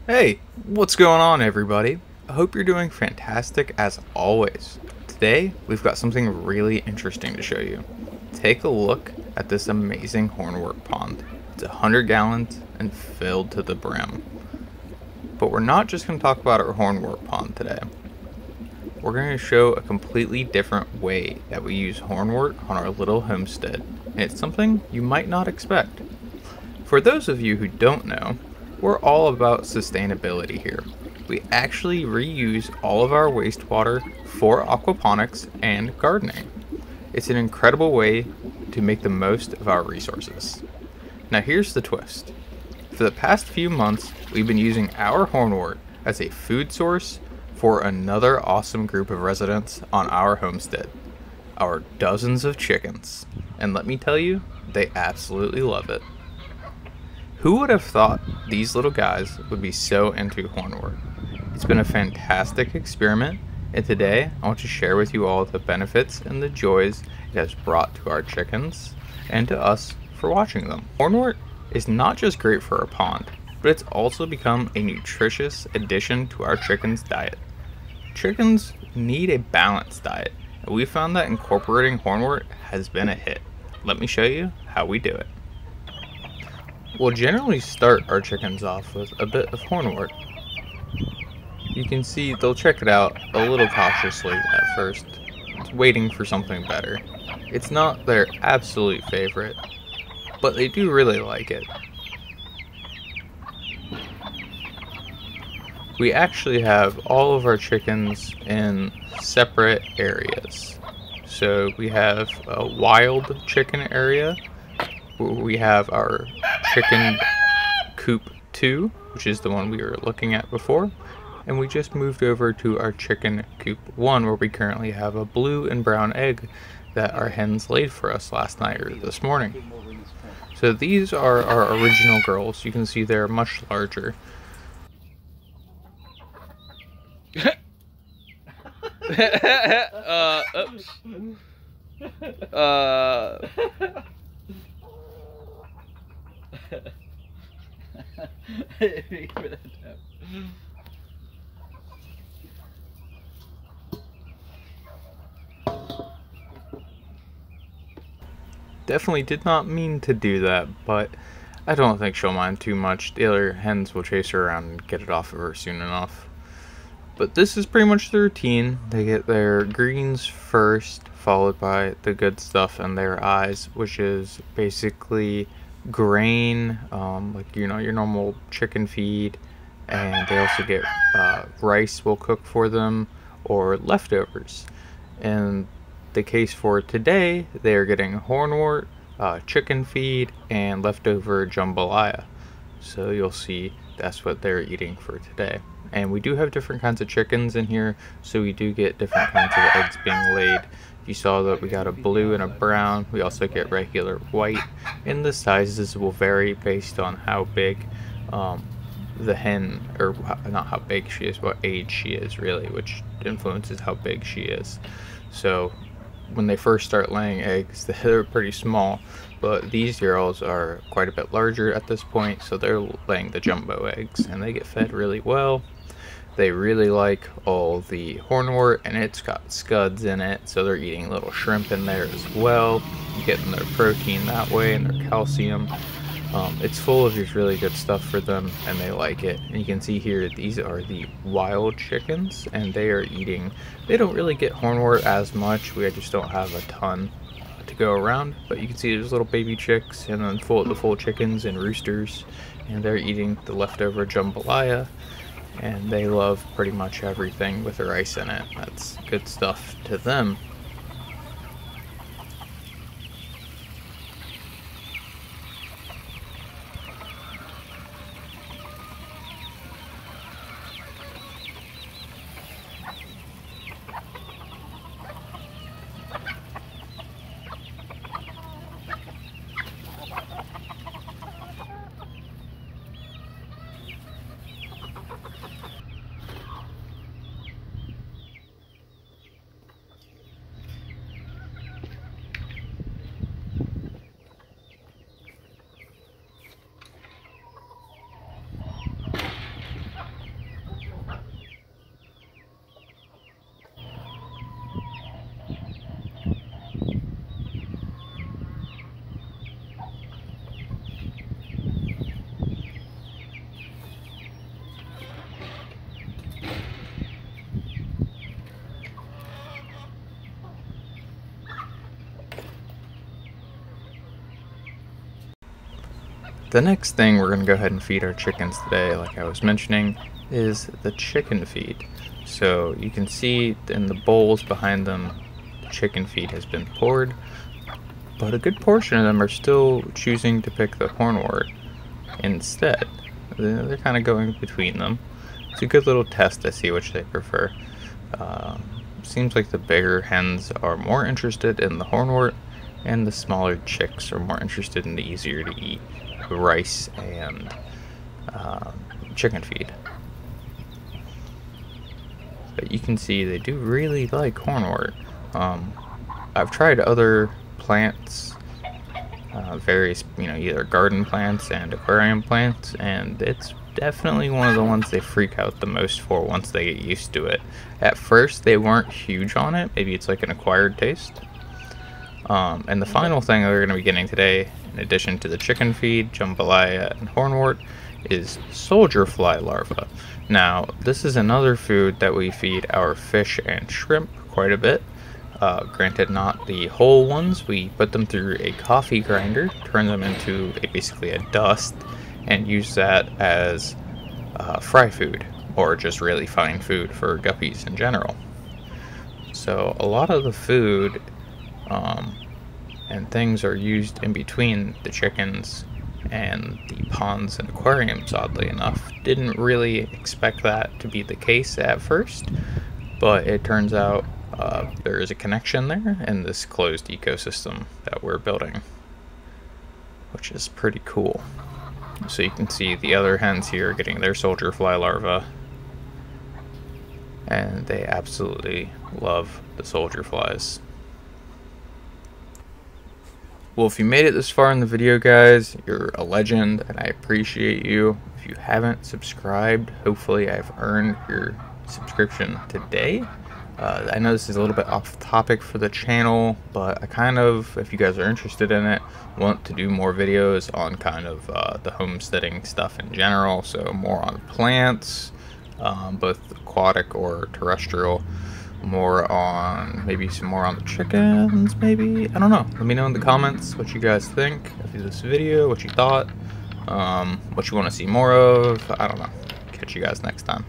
Hey, what's going on, everybody? I hope you're doing fantastic as always. Today, we've got something really interesting to show you. Take a look at this amazing hornwort pond. It's 100 gallons and filled to the brim. But we're not just going to talk about our hornwort pond today. We're going to show a completely different way that we use hornwort on our little homestead, and it's something you might not expect. For those of you who don't know, we're all about sustainability here. We actually reuse all of our wastewater for aquaponics and gardening. It's an incredible way to make the most of our resources. Now here's the twist. For the past few months, we've been using our hornwort as a food source for another awesome group of residents on our homestead, our dozens of chickens. And let me tell you, they absolutely love it. Who would have thought these little guys would be so into hornwort? It's been a fantastic experiment, and today I want to share with you all the benefits and the joys it has brought to our chickens and to us for watching them. Hornwort is not just great for our pond, but it's also become a nutritious addition to our chickens' diet. Chickens need a balanced diet, and we found that incorporating hornwort has been a hit. Let me show you how we do it. We'll generally start our chickens off with a bit of hornwort. You can see they'll check it out a little cautiously at first, waiting for something better. It's not their absolute favorite, but they do really like it. We actually have all of our chickens in separate areas. So we have a wild chicken area. We have our chicken coop 2, which is the one we were looking at before, and we just moved over to our chicken coop 1, where we currently have a blue and brown egg that our hens laid for us last night or this morning. So these are our original girls. You can see they're much larger. Oops. Definitely did not mean to do that, but I don't think she'll mind too much. The other hens will chase her around and get it off of her soon enough. But this is pretty much the routine. They get their greens first, followed by the good stuff in their eyes, which is basically grain, like your normal chicken feed, and they also get rice we'll cook for them, or leftovers. In the case for today, they are getting hornwort, chicken feed, and leftover jambalaya. So you'll see that's what they're eating for today. And we do have different kinds of chickens in here, so we do get different kinds of eggs being laid. You saw that we got a blue and a brown. We also get regular white, and the sizes will vary based on how big the hen, or not how big she is, what age she is really, which influences how big she is. So when they first start laying eggs, they're pretty small, but these girls are quite a bit larger at this point, so they're laying the jumbo eggs, and they get fed really well. They really like all the hornwort, and it's got scuds in it, so they're eating little shrimp in there as well, getting their protein that way and their calcium. It's full of just really good stuff for them, and they like it. And you can see here, these are the wild chickens, and they are eating. They don't really get hornwort as much. We just don't have a ton to go around, but you can see there's little baby chicks, and then the full chickens and roosters, and they're eating the leftover jambalaya, and they love pretty much everything with the rice in it. That's good stuff to them. The next thing we're going to go ahead and feed our chickens today, like I was mentioning, is the chicken feed. So you can see in the bowls behind them, the chicken feed has been poured, but a good portion of them are still choosing to pick the hornwort instead. They're kind of going between them. It's a good little test to see which they prefer. Seems like the bigger hens are more interested in the hornwort, and the smaller chicks are more interested in the easier to eat rice and chicken feed. But you can see they do really like hornwort. I've tried other plants, various, either garden plants and aquarium plants, and it's definitely one of the ones they freak out the most for once they get used to it. At first, they weren't huge on it. Maybe it's like an acquired taste. And the final thing that we're going to be getting today, in addition to the chicken feed, jambalaya, and hornwort, is soldier fly larvae. Now, this is another food that we feed our fish and shrimp quite a bit. Granted, not the whole ones. We put them through a coffee grinder, turn them into basically a dust, and use that as fry food, or just really fine food for guppies in general. So a lot of the food and things are used in between the chickens and the ponds and aquariums, oddly enough. Didn't really expect that to be the case at first, but it turns out there is a connection there in this closed ecosystem that we're building, which is pretty cool. So you can see the other hens here getting their soldier fly larvae, and they absolutely love the soldier flies. Well, if you made it this far in the video, guys, you're a legend, and I appreciate you. If you haven't subscribed, hopefully I've earned your subscription today. I know this is a little bit off topic for the channel, but I kind of, if you guys are interested in it, want to do more videos on kind of the homesteading stuff in general. So more on plants, both aquatic or terrestrial, more on, maybe some more on the chickens, maybe, I don't know. Let me know in the comments what you guys think of this video, what you thought, what you want to see more of. I don't know. Catch you guys next time.